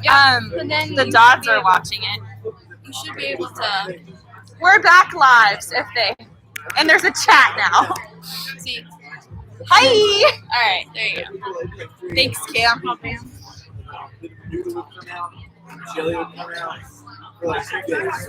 The Dodds are watching it. You should be able to We're back live, and there's a chat now. see. Hi. All right, there you go. Thanks, Cam. Jelly would come out for like 2 days.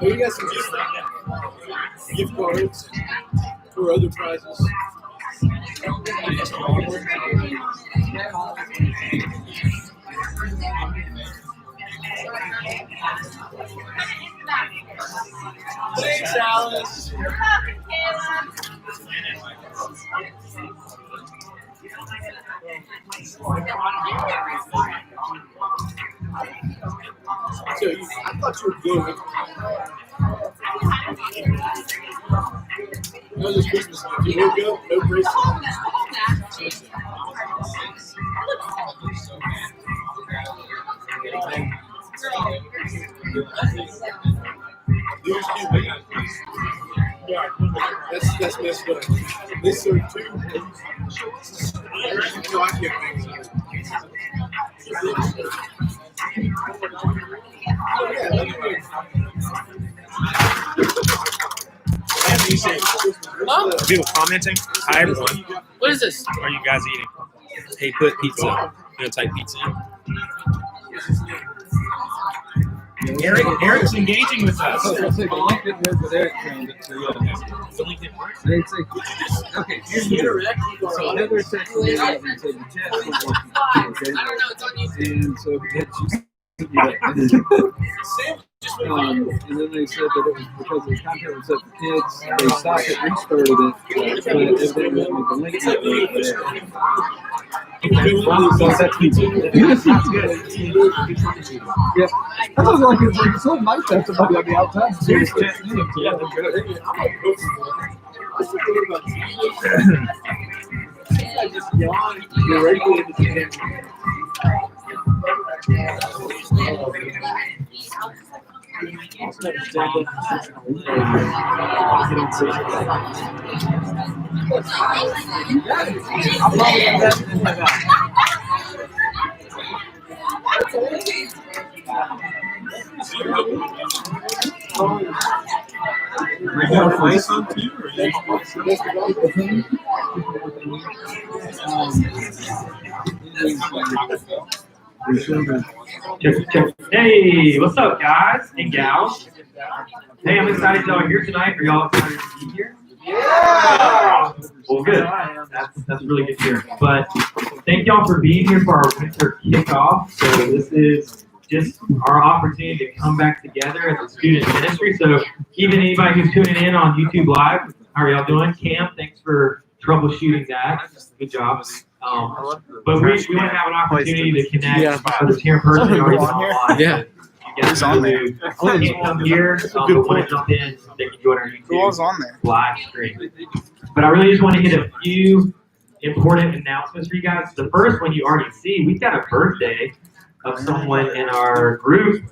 You got some gift cards for other prizes. Thanks, Alice. So I thought you were good. No, this Christmas gift. You woke up, no bracelet. That's messed up. They serve 2. No, I can't think of it. People commenting. Hi everyone. What is this? What are you guys eating? Hey, put pizza. You gonna type pizza in? Eric's engaging with us. The link didn't work with Eric trying to The link didn't work. They say, okay, here's the so Heather texted me out and said the chat was working. Okay? I don't know. It's on YouTube. And so she sent me that. And then they said that it was because the content was set for kids. They stopped it, restarted it, but evidently the link didn't work there. So that's pizza. Yeah. That was like it's so nice to have somebody on the outside. Serious chat. Yeah, they're good. You're ready to the Are you gonna play some too? Hey, what's up, guys and gals? Hey, I'm excited y'all are here tonight. Are y'all excited to be here? Yeah. Well, good. That's really good to hear. But thank y'all for being here for our winter kickoff. So this is just our opportunity to come back together as a student ministry. So even anybody who's tuning in on YouTube Live, how are y'all doing? Cam, thanks for troubleshooting that. Good job. But we want to have an opportunity to connect with us here in person. Yeah. It's on there. Can't come here, but want to jump in, they can join our YouTube live stream. But I really just want to hit a few important announcements for you guys. The first one you already see, we've got a birthday of someone in our group,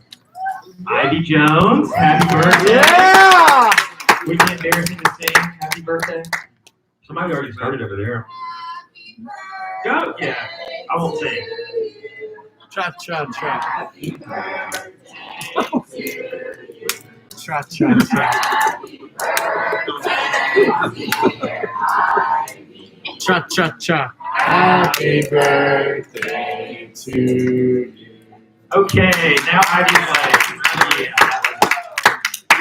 Ivy Jones. Happy birthday! Yeah! We can embarrass him to sing happy birthday. Somebody already started over there. Go, yeah. I won't sing. Cha. Cha. Cha. Happy birthday to you. Okay, now Ivy's like, yeah.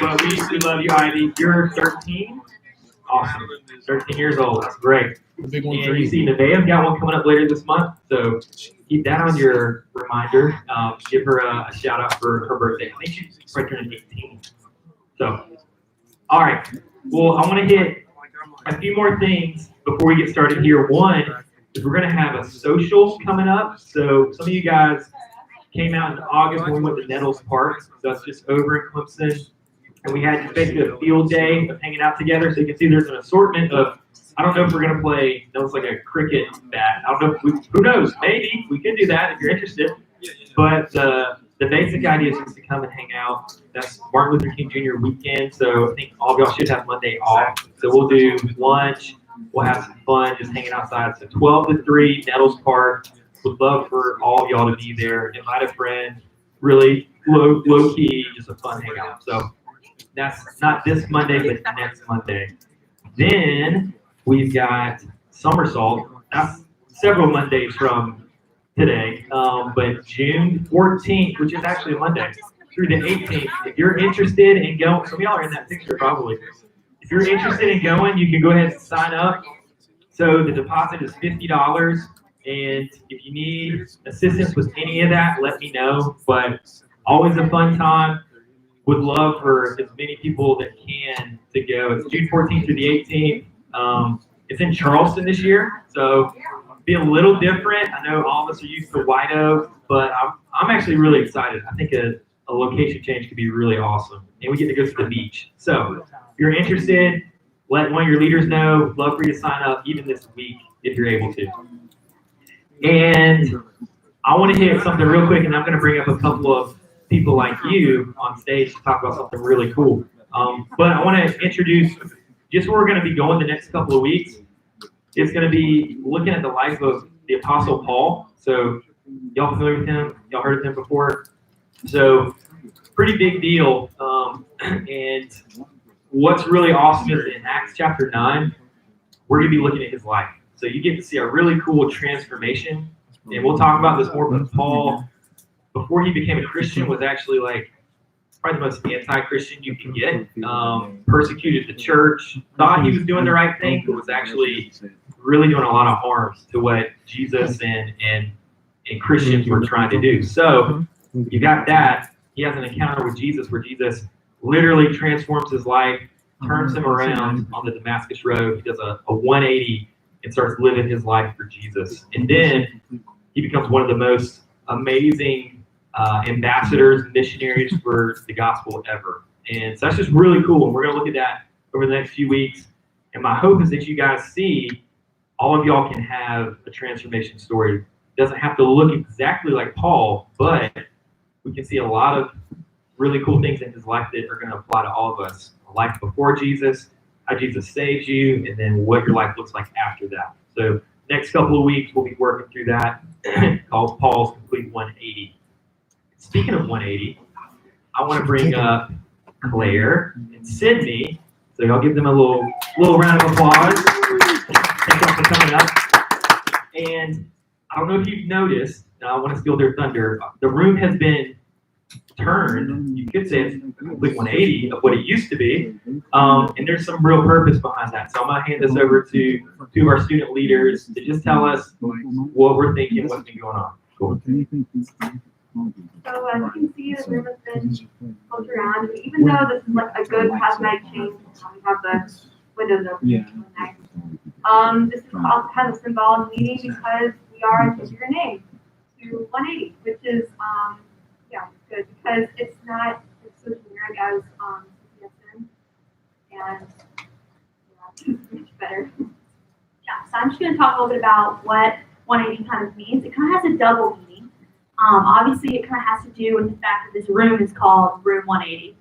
Well, we love you, Ivy. You're 13. Awesome. 13 years old. That's great. The big one And you see, Nevaeh's got one coming up later this month. So keep that on your reminder. Give her a shout out for her birthday. I think she's probably turning 18. So, all right. Well, I want to hit a few more things before we get started here. One is we're going to have a social coming up. So some of you guys came out in August when we went to Nettles Park. So that's just over in Clemson. And we had basically a field day of hanging out together. So you can see there's an assortment of, I don't know if we're going to play, it's like a cricket bat. I don't know, who knows? Maybe we could do that if you're interested. But the basic idea is just to come and hang out. That's Martin Luther King Jr. weekend. So I think all of y'all should have Monday off. So we'll do lunch. We'll have some fun just hanging outside. So 12 to 3, Nettles Park. Would love for all of y'all to be there. Invite a friend. Really low key, just a fun hangout. So that's not this Monday, but next Monday. Then we've got Somersault. That's several Mondays from today. But June 14th, which is actually a Monday, through the 18th. If you're interested in going, some of y'all are in that picture probably. If you're interested in going, you can go ahead and sign up. So the deposit is $50. And if you need assistance with any of that, let me know. But always a fun time. Would love for as many people that can to go. It's June 14th through the 18th. It's in Charleston this year, so be a little different. I know all of us are used to White Oak, but I'm actually really excited. I think a location change could be really awesome. And we get to go to the beach. So if you're interested, let one of your leaders know. Love for you to sign up even this week if you're able to. And I want to hit something real quick, and I'm going to bring up a couple of people like you on stage to talk about something really cool. But I want to introduce just where we're going to be going the next couple of weeks. It's going to be looking at the life of the Apostle Paul. So y'all familiar with him? Y'all heard of him before? So pretty big deal. And what's really awesome is in Acts chapter 9, we're going to be looking at his life. So you get to see a really cool transformation. And we'll talk about this more, but Paul, before he became a Christian, was actually like probably the most anti-Christian you can get. Persecuted the church, thought he was doing the right thing, but was actually really doing a lot of harm to what Jesus and Christians were trying to do. So you got that. He has an encounter with Jesus where Jesus literally transforms his life, turns him around on the Damascus Road. He does a 180 and starts living his life for Jesus. And then he becomes one of the most amazing ambassadors, missionaries for the gospel ever. And so that's just really cool. And we're going to look at that over the next few weeks. And my hope is that you guys see all of y'all can have a transformation story. It doesn't have to look exactly like Paul, but we can see a lot of really cool things in his life that are going to apply to all of us. A life before Jesus, how Jesus saves you, and then what your life looks like after that. So next couple of weeks, we'll be working through that called Paul's Complete 180. Speaking of 180, I want to bring up Claire and Sydney. So y'all give them a little round of applause. Thank you for coming up. And I don't know if you've noticed, I want to steal their thunder. The room has been turned. You could say it's a complete 180 of what it used to be. And there's some real purpose behind that. So I'm going to hand this over to two of our student leaders to just tell us what we're thinking, what's been going on. Cool. So as you can see, the room has been built around. And even though this is like a good cosmetic change, we have the windows open. Yeah. This is also kind of symbolic meaning because we are changing your name to 180, which is good because it's not so generic as CPSN, and it's much better. Yeah, so I'm just going to talk a little bit about what 180 kind of means. It kind of has a double meaning. Obviously, it kind of has to do with the fact that this room is called Room 180.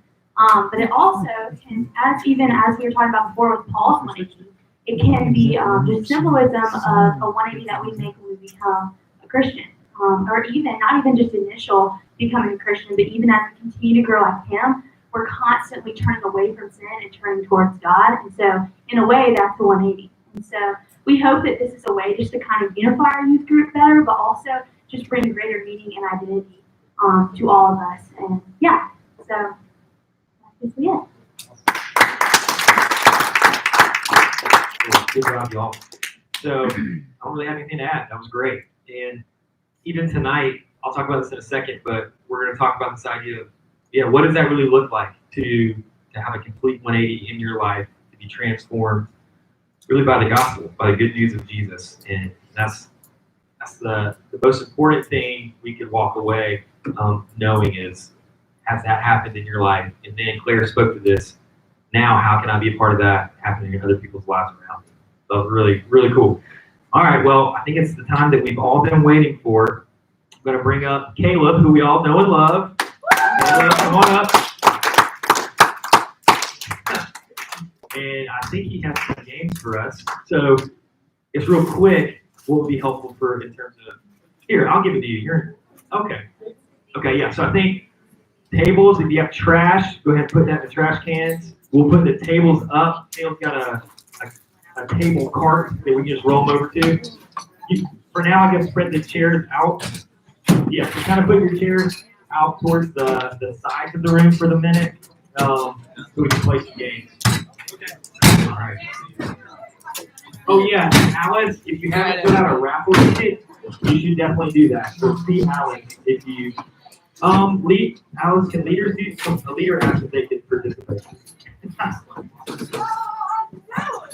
But it also can, as we were talking about before with Paul's 180, it can be just symbolism of a 180 that we make when we become a Christian. Or even, not even just initial becoming a Christian, but even as we continue to grow like him, we're constantly turning away from sin and turning towards God. And so, in a way, that's the 180. And so, we hope that this is a way just to kind of unify our youth group better, but also just bring greater meaning and identity to all of us. And yeah, so that's basically it. Good job, y'all. So I don't really have anything to add. That was great. And even tonight, I'll talk about this in a second, but we're going to talk about this idea of, what does that really look like to have a complete 180 in your life, to be transformed really by the gospel, by the good news of Jesus. And that's the most important thing we could walk away knowing is, has that happened in your life? And then Claire spoke to this. Now, how can I be a part of that happening in other people's lives around me? So really, really cool. All right, well, I think it's the time that we've all been waiting for. I'm going to bring up Caleb, who we all know and love. Caleb, come on up. And I think he has some games for us. So it's real quick. What would be helpful for in terms of, here, I'll give it to you. Here. Okay. Okay, yeah. So I think tables, if you have trash, go ahead and put that in the trash cans. We'll put the tables up. Caleb's got a table cart that we can just roll them over to. For now, I guess spread the chairs out. Yeah, so kind of put your chairs out towards the sides of the room for the minute, so we can play some games. All right. Oh yeah, Alice, if you haven't put out a raffle ticket, you should definitely do that. So see Alice if you Alice, can leaders do some? A leader asked if they could participate.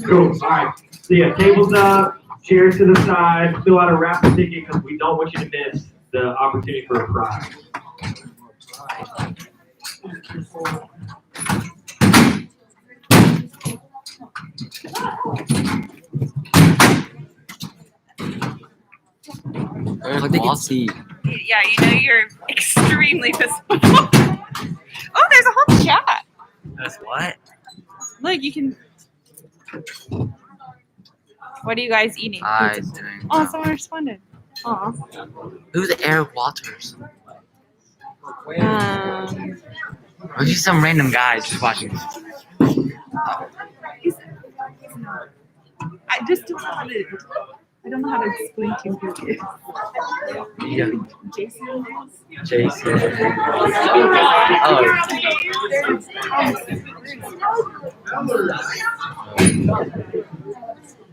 Cool. All right. So yeah, tables up, chairs to the side. Fill out a raffle ticket because we don't want you to miss the opportunity for a prize. They can see. Yeah, you know you're extremely visible. Oh, there's a whole chat. That's what? Look, you can. What are you guys eating? I doing. Oh, someone responded. Aw. Who's Eric Walters? Um, Or just some random guy just watching. I just don't know how to. I don't know how to explain to you who it is. Yeah. Jason. Jason.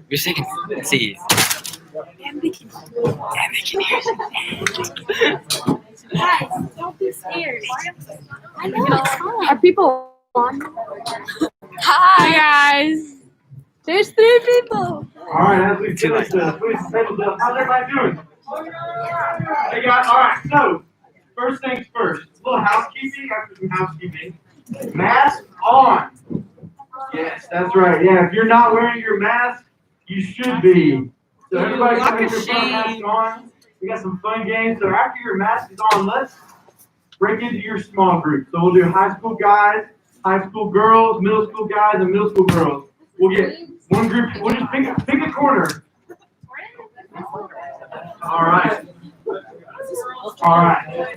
You're saying see. And they can hear you. Guys, don't be scared. I know it's fine. Are people on? Hi guys. There's 3 people. All right, as we finish the tables up, how's everybody doing? Hey guys, all right. So first things first, a little housekeeping. After some housekeeping, mask on. Yes, that's right. Yeah, if you're not wearing your mask, you should be. So everybody, Walk put of your fun mask shame. on. We got some fun games. So after your mask is on, let's break into your small group. So we'll do high school guys, high school girls, middle school guys, and middle school girls. We'll get one group. We'll just pick a corner. All right. All right.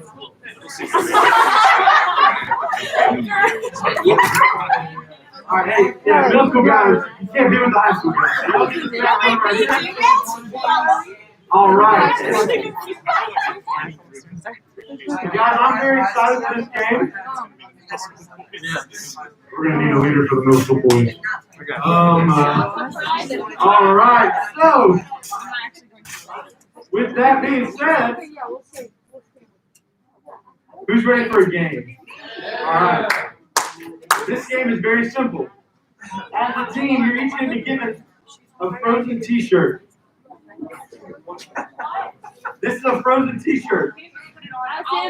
All right. Hey, yeah, middle school guys, you can't be with the high school guys. All right. Guys, I'm very excited for this game. We're gonna need a leader for the middle school boys. All right. So, with that being said, who's ready for a game? All right. This game is very simple. As a team, you're each going to be given a Frozen t-shirt. This is a Frozen t-shirt.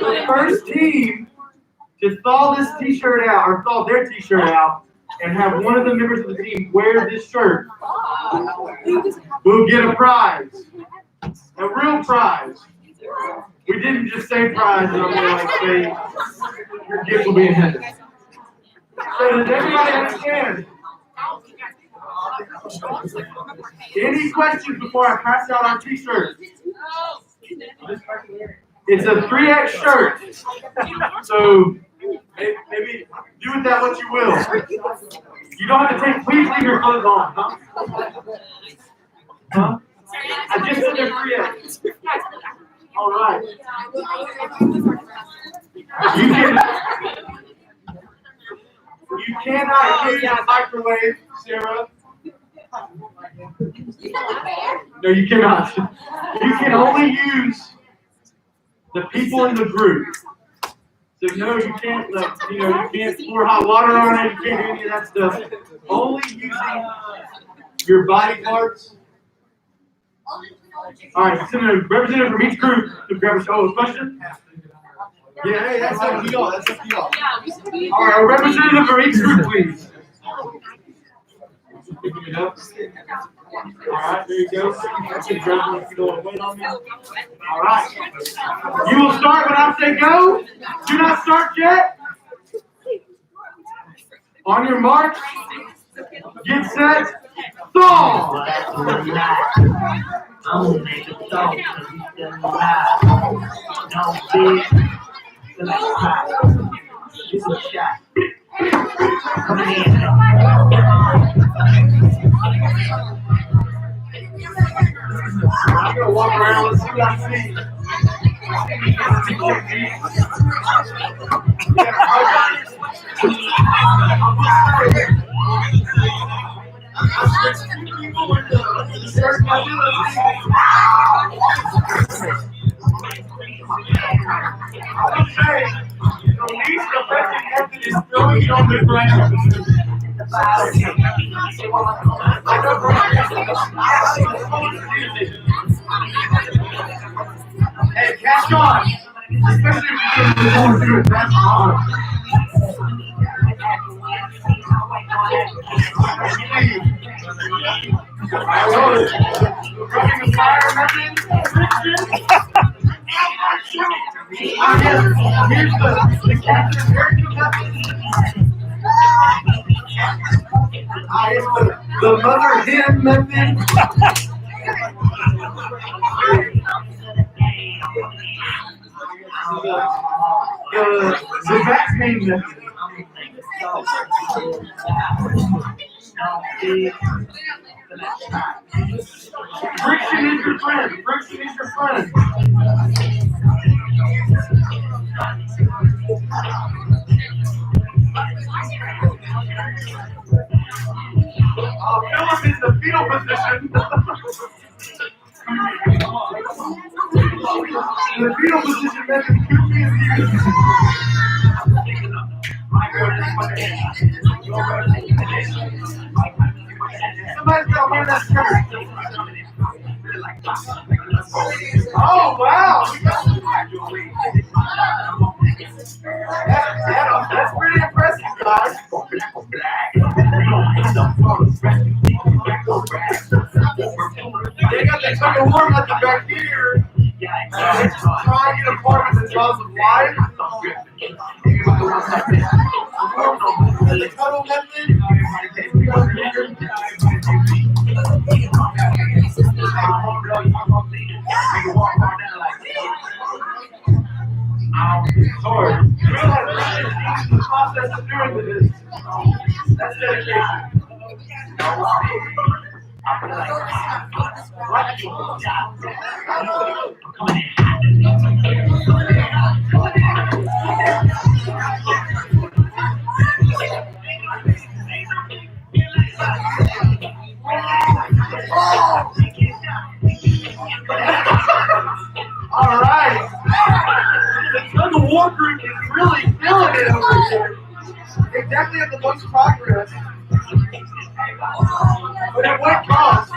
The first team to thaw this t-shirt out, or thaw their t-shirt out, and have one of the members of the team wear this shirt, will get a prize. A real prize. We didn't just say prize, and I'm going to like say your gift will be in heaven. So does everybody understand? Any questions before I pass out our t-shirts? It's a 3X shirt. So maybe do with that what you will. You don't have to take, please leave your clothes on, huh? Huh? I just said they're 3X. All right. You cannot use a microwave, Sarah. No, you cannot. You can only use the people in the group. So no, you can't, you can't pour hot water on it. You can't do any of that stuff. Only using your body parts. All right, send a representative from each group to grab a question. Yeah, hey, that's up to y'all. That's up to y'all. All right, a representative for each group, please. Picking it up. All right, there you go. That's it, Brendan, if you don't want to wait on me. All right. You will start when I say go. Do not start yet. On your mark, get set, song. I'm gonna make a song so you still alive. Don't be till I cry. This is a shot. Coming in. I'm gonna walk around and see what I see. The least effective method is throwing it on the ground. Hey, catch on! Especially if you're going to do it, catch on! I love it. Running the fire method. Here's the captain character method. It's the mother hen method. The vaccine method. Friction is your friend. Friction is your friend. Philip is the fetal position. The fetal position method could be used. Somebody's got to wear that shirt. Oh, wow. That's pretty impressive, guys. They got that tug of war method back here. Trying to get a part of the jaws of life. The cuddle method. Sorry. The process of doing this. That's dedication. All right. The tug of war group is really feeling it over here. They definitely have the most progress. But at what cost?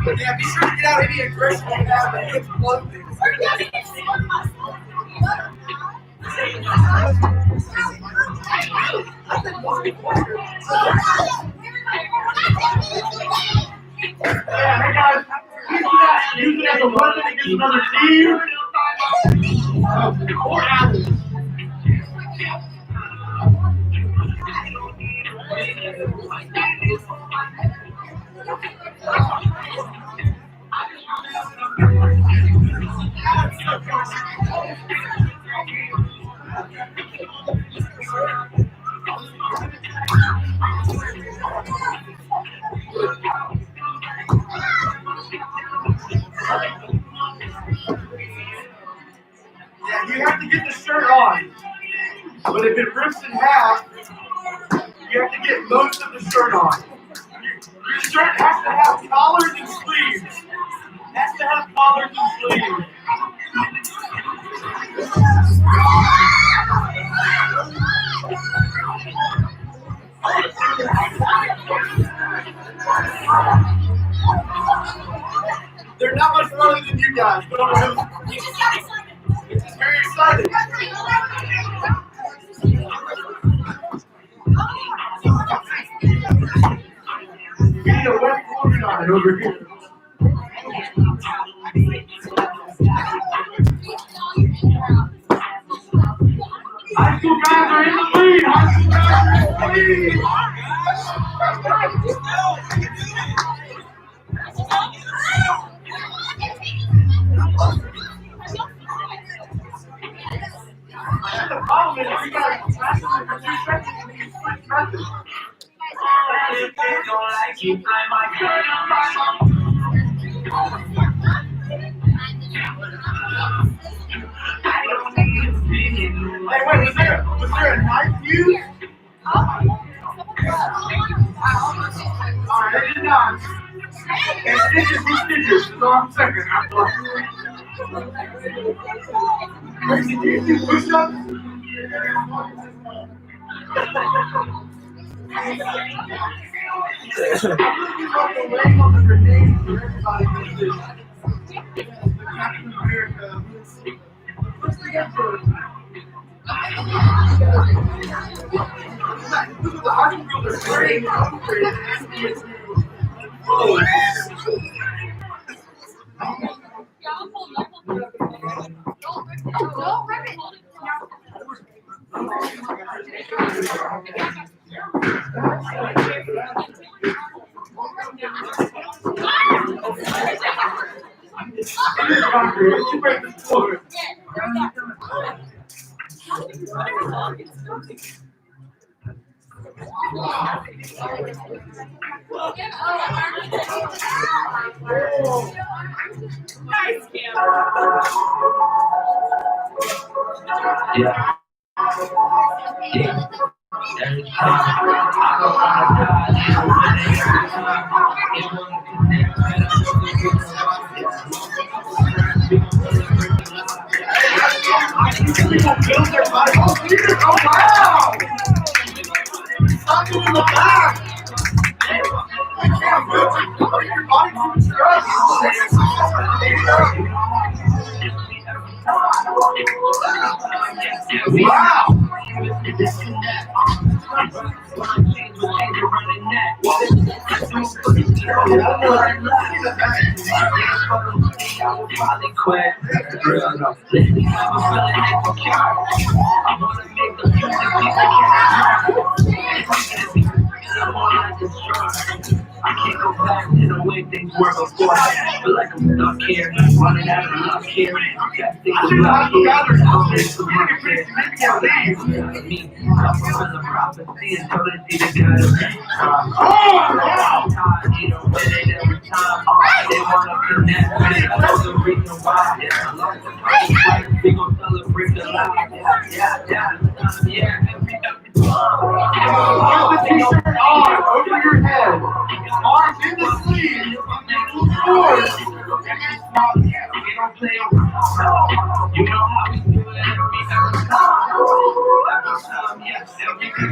Yeah, be sure to get out any aggression you have and explode things. Yeah, hey guys, use it as a weapon against another team. Or allies. Yeah, you have to get the shirt on. But if it rips in half, you have to get most of the shirt on. Your shirt has to have collars and sleeves. Has to have collars and sleeves. They're not much farther than you guys. Don't move. It's very exciting. We need a wet clothing on it over here. High school guys are in the lead. High school guys are in the lead. The problem is you guys practice it for 2 seconds and you switch methods. Hey, wait, was there a knife used? Alright, I did not. And stitches be stitches, so I'm second. Wait, did you do push-ups? I can't go back to the way things were before. I feel like I'm stuck here, running out of luck here. Got things to luck here, I'm in some luck here. Me, I'm from the prophecy and tell it to the God. You know, it ain't every time. They wanna connect, but they know the reason why. Yeah, I love the fight. We gon' celebrate the life. Yeah. Put the t-shirt on over your head. Arms in the sleeves. Forward. We don't play around. You know how we do it every time. Yes, every time.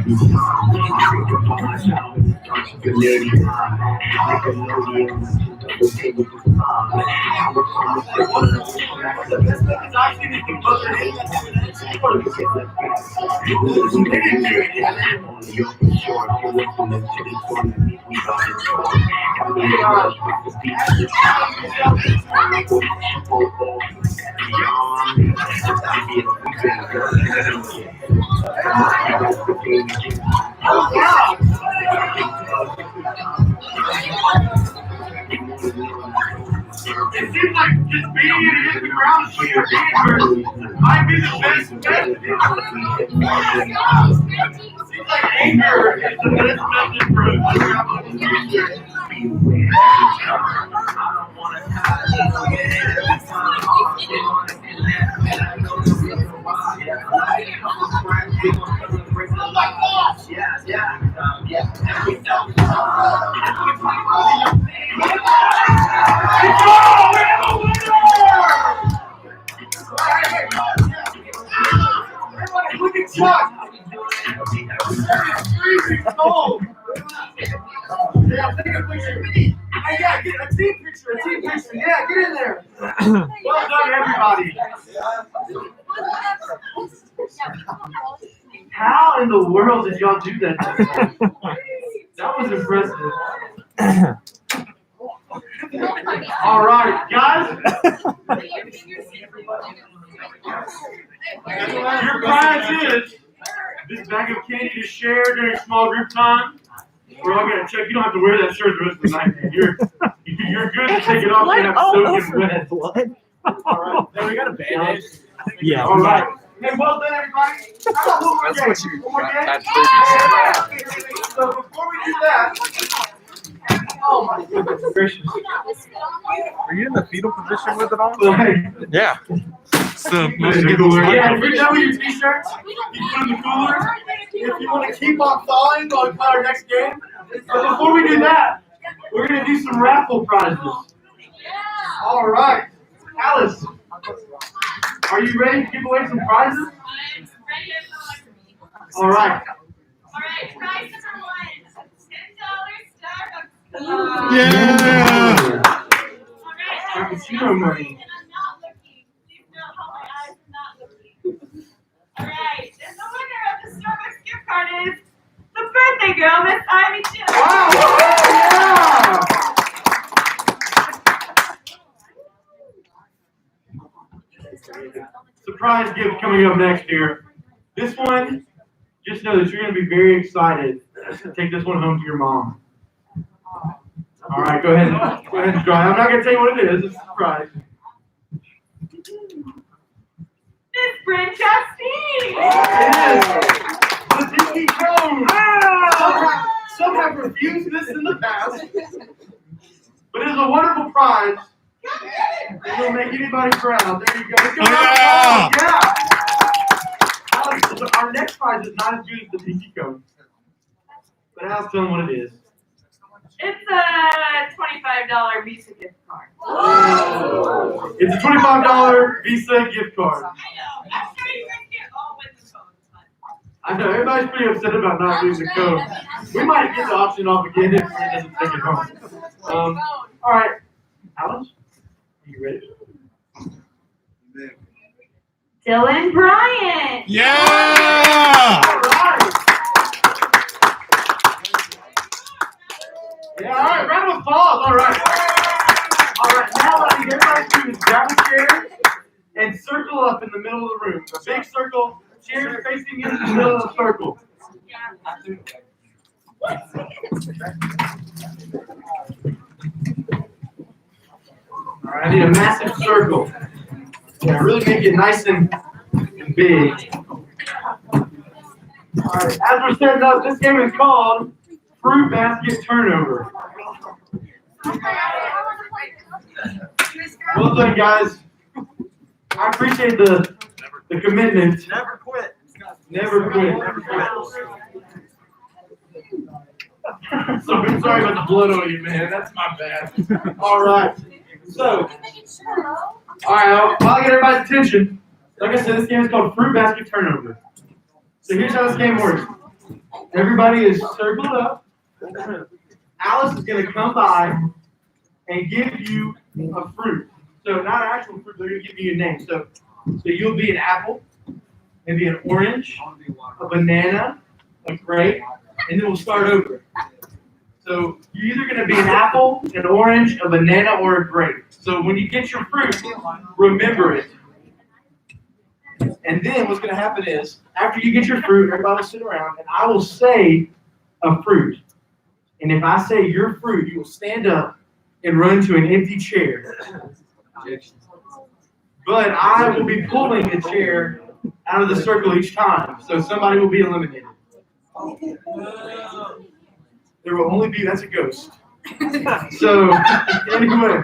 Good lady. It seems like just being in the ground for your anger might be the best method. It seems like anger is the best method for a I don't want to die. Everybody, look at Chuck. It's freezing cold. Yeah, take a picture. Hey, yeah, get a team picture. Yeah, get in there. Well done, everybody. How in the world did y'all do that? That was impressive. All right, guys. Your prize is this bag of candy to share during small group time. We're all gonna check. You don't have to wear that shirt the rest of the night. Man. You're good to take it off and have soaking wet. Blood. All right. Hey, we got a bandage. Yeah. All right. Hey, well done, everybody. How about one more game? One more game? Yeah. So before we do that, oh my goodness gracious. Are you in the fetal position with it on? Yeah. So, Yeah, if you're done with your t-shirts, you put in the cooler. If you want to keep on thawing while we play our next game. But before we do that, we're going to do some raffle prizes. All right. Alice, are you ready to give away some prizes? All right. Prize number one, $10 Starbucks. Yeah. Cappuccino money. Alright, and the winner of the Starbucks gift card is the birthday girl, Miss Ivy Chip. Wow! Yeah! Surprise gift coming up next here. This one, just know that you're going to be very excited to take this one home to your mom. All right, go ahead and try. I'm not going to tell you what it is. It's a surprise. Miss Bryn Chastain. It is the Dinky Cone. Some have refused this in the past, but it is a wonderful prize. It'll make anybody proud. There you go. Let's go Yeah. yeah. Alex, our next prize is not as good as the Dinky Cone. But Alex, tell them what it is. It's a $25 Visa gift card. It's a $25 Visa gift card. I know. I'm sure you guys get all with the phones, but I know, everybody's pretty upset about not losing the code. We might get the option off again if it doesn't take it home. All right. Alex, are you ready? Dylan Bryant. Yeah. All right. Yeah, all right, round of applause. All right. All right, now what I need everybody to do is grab a chair and circle up in the middle of the room. A big circle, chairs facing into the middle of the circle. All right, I need a massive circle. Yeah, really make it nice and big. All right, as we're setting up, this game is called Fruit Basket Turnover. Well done, guys. I appreciate the commitment. Never quit. Never quit. Sorry about the blood on you, man. That's my bad. All right. So, all right, I'll get everybody's attention. Like I said, this game is called Fruit Basket Turnover. So here's how this game works. Everybody is circled up. Alice is going to come by and give you a fruit. So not an actual fruit, they're going to give you a name. So you'll be an apple, maybe an orange, a banana, a grape, and then we'll start over. So you're either going to be an apple, an orange, a banana, or a grape. So when you get your fruit, remember it. And then what's going to happen is, after you get your fruit, everybody will sit around, and I will say a fruit. And if I say your fruit, you will stand up and run to an empty chair. But I will be pulling a chair out of the circle each time, so somebody will be eliminated. There will only be, that's a ghost. So, anyway.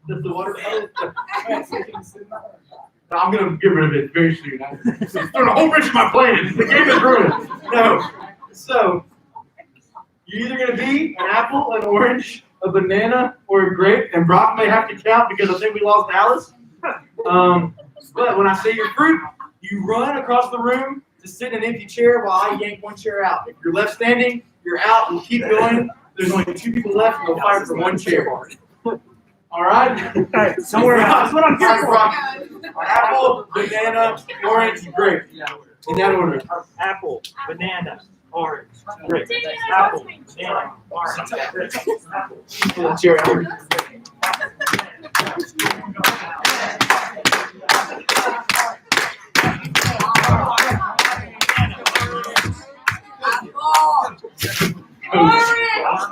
Does the water I'm going to get rid of it very soon. It's throwing a whole wrench in my plans. The game is ruined. No. So, you're either going to be an apple, an orange, a banana, or a grape, and Brock may have to count because I think we lost Alice. But when I say your fruit, you run across the room to sit in an empty chair while I yank one chair out. If you're left standing, you're out. We'll keep going. There's only 2 people left, and we'll fight for 1 chair. All right? Hey, somewhere else. That's what I'm here for. Apple, banana, orange, grape. In that order. Apple, banana, orange, grape. Apple, banana, orange, grape. Apple. Chair.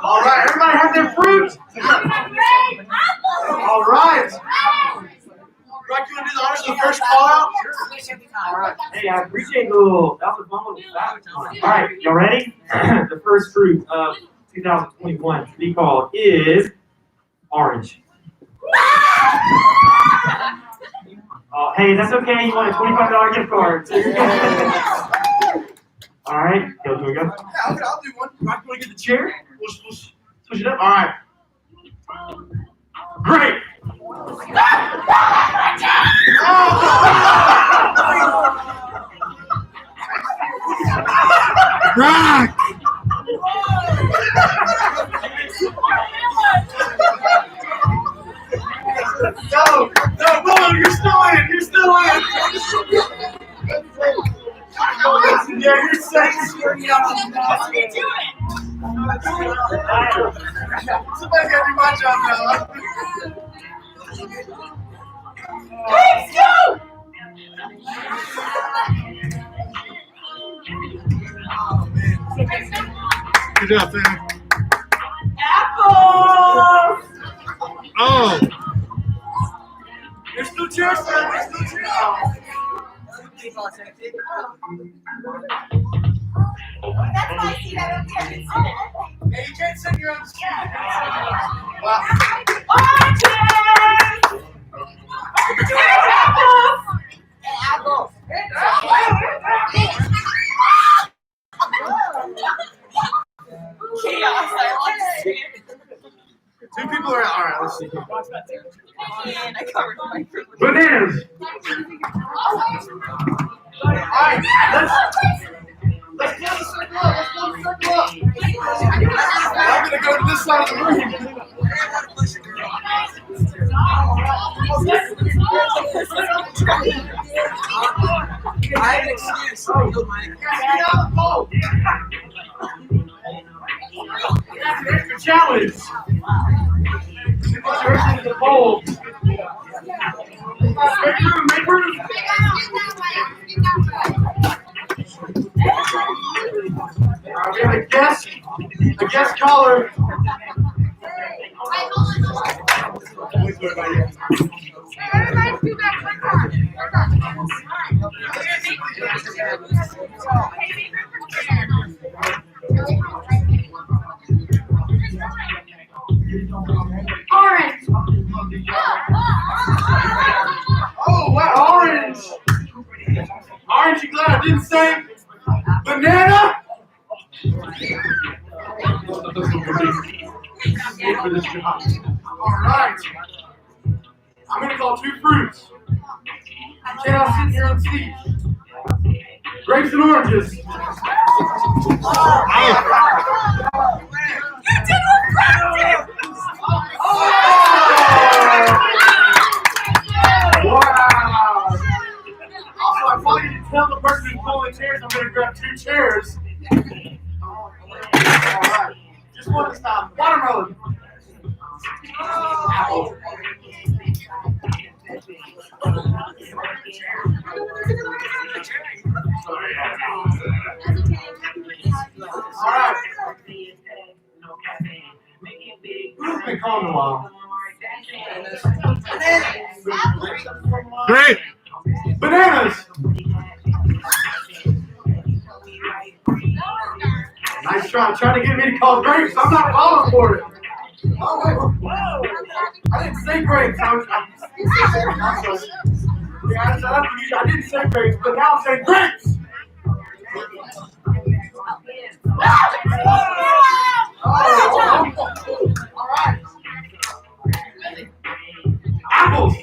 All right, everybody have their fruit. All right. Brock, you want to do the honors of the first call out? All right. Hey, I appreciate the little. That was fun with that. All right, y'all ready? The first fruit of 2021 to be called is orange. Oh, hey, that's okay. You want a $25 gift card. So you're good. All right, here we go. Yeah, I'll do one. Brock, you want to get the chair? We'll switch it up. All right. Great. Brock! No, you're still in. You're still in. Yeah, you're safe. Somebody gotta do my job now. Let's go! Good job, Sam. Apple! Oh! There's 2 chairs, man. There's 2 chairs. That's why I see that up there. Hey, you can't sit in your own seat. Wow. Chaos. I like 2 people are out. All right, let's see. and I covered my fruit. Bananas. All right, let's go to circle up. Let's go to circle up. I'm gonna go to this side of the room. I have an excuse. There's the challenge. Versus the bowl. Make room. We have a guest caller. Orange. Oh, wow, orange. Orange, you glad I didn't say banana? All right. I'm going to call 2 fruits. You cannot sit in your own seat. Grapes and oranges. You did look practice! Wow. Also, I probably didn't tell the person who's pulling chairs I'm going to grab 2 chairs. All right. Just one this time. Watermelon. Apple. All right. Who's been calling a while? Great! Bananas. Nice try. Trying to get me to call grapes. I'm not falling for it. Oh, wait. I didn't say grapes. I didn't say grapes, but now I'm saying grapes. Apples.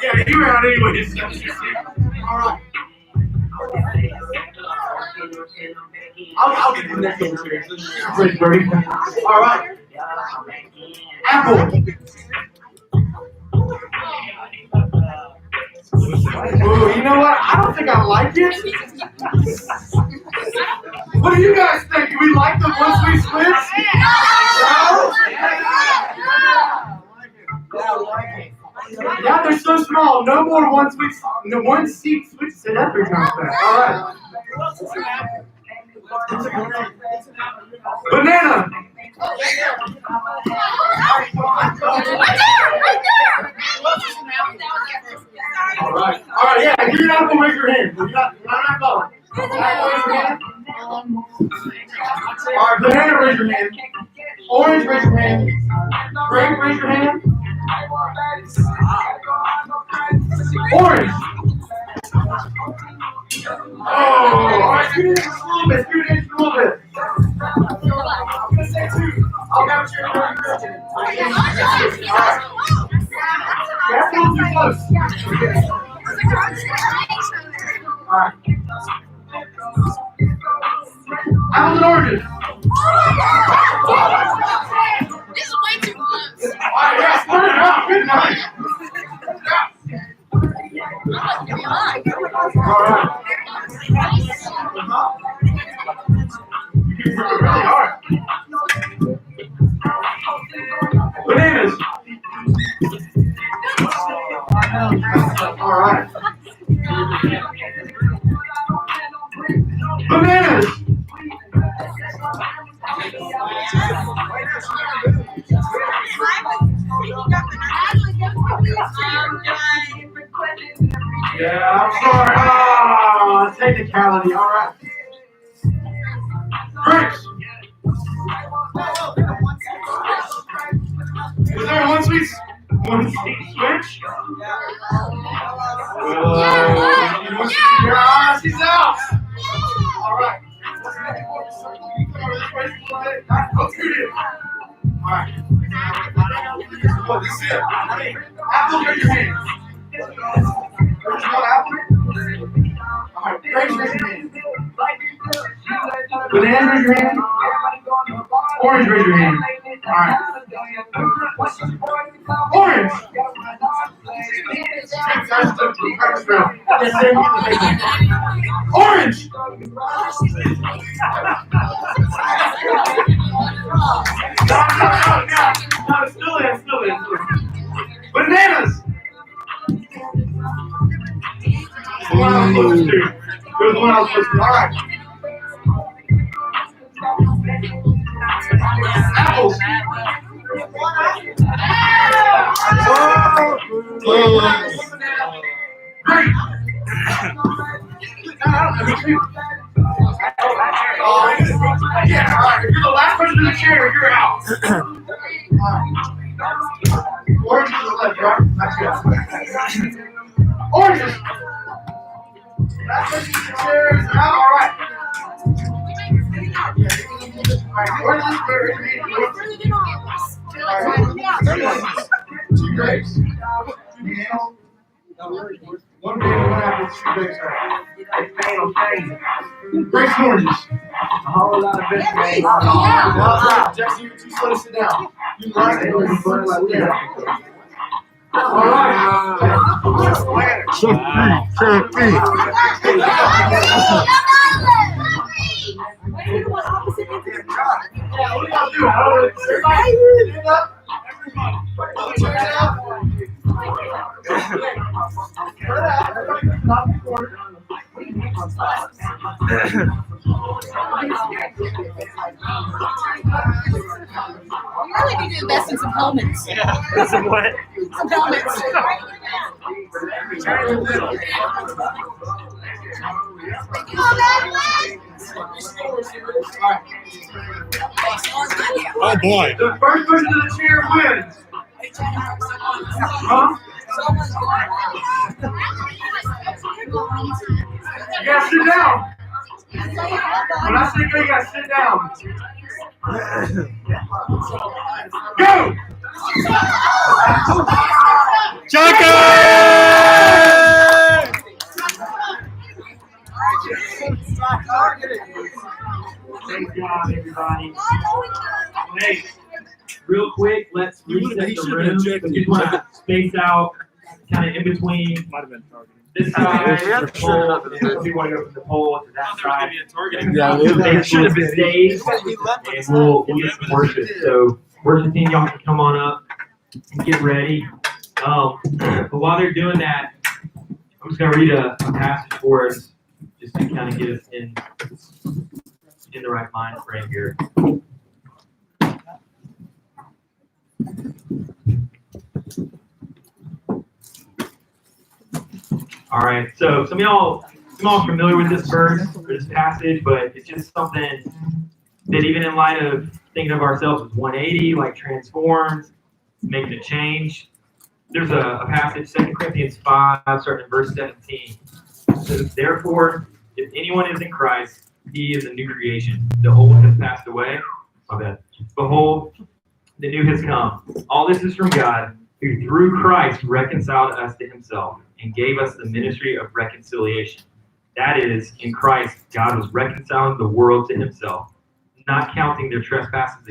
Yeah, you were out anyways. All right. I'll get the next one here. Great, Birdie. All right. Apple. Ooh, you know what? I don't think I like it. What do you guys think? Do we like the one sweet splits? Yeah, they're so small. No more one sweet, no one seat sweet. Say that 3 times fast. All right. Banana. All right. All right. Yeah. If you're not gonna raise your hand. You're not going. Raise your hand. All right. Banana, raise your hand. Orange, raise your hand. Grape, raise your hand. Orange. Oh, all right. Scoot it in just a little bit. Scoot it in just a little bit. I'm gonna say 2. I'll count you. All right. That's a little too close. All right. Apples and oranges. This is way too close. All right, yeah, spread it out. Good night. All right. Really hard. Bananas. All right. Bananas. Yeah, I'm sorry. Oh, technicality. All right. Grapes. Is there one sweet switch? Yeah, she's out. All right. Let's do this. All right. What is it? Apple, raise your hand. Apple? All right. Raise your hand. Banana, raise your hand. Orange, raise your hand. All right. Orange. Orange. No, still in. Bananas. The one I was supposed to do. There's the one I was supposed to do. All right. Apples. Great. Yeah, all right. If you're the last person in the chair, you're out. Orange to the left, right? That's good. Oranges. Last person in the chair is out. All right. All right. Oranges. All right. 2 grapes. 2 bananas. 1 banana, 1 apple, 2 grapes. Grapes and oranges. A whole lot of vegetables. Yeah. Jesse, you're too slow to sit down. You like it. All right. Wait, what opposite ends of the Yeah, what do y'all do? Everybody stand up. Check it out. Spread out. Everybody stop the corner. You really need to invest in some helmets. Yeah. Some what? Some helmets. Oh boy. The first person to the chair wins. Huh? You gotta sit down. When I say go, you gotta sit down. Go! Chaka! Thank God, everybody. Hey, real quick, let's reset the room. So just want to space out, kind of in between this side, the pole, and some people want to go from the pole to that side. They should have been staged, and we'll get some worship. So, worship team, y'all can come on up and get ready. But while they're doing that, I'm just going to read a passage for us, just to kind of get us in the right mind frame here. All right, so some of y'all are familiar with this verse or this passage, but it's just something that even in light of thinking of ourselves as 180, like transformed, making a change, there's a passage, 2 Corinthians 5, starting in verse 17. It says, therefore, if anyone is in Christ, he is a new creation. The old has passed away. My bad. Behold, the new has come. All this is from God, who through Christ reconciled us to himself and gave us the ministry of reconciliation. That is, in Christ, God was reconciling the world to himself, not counting their trespasses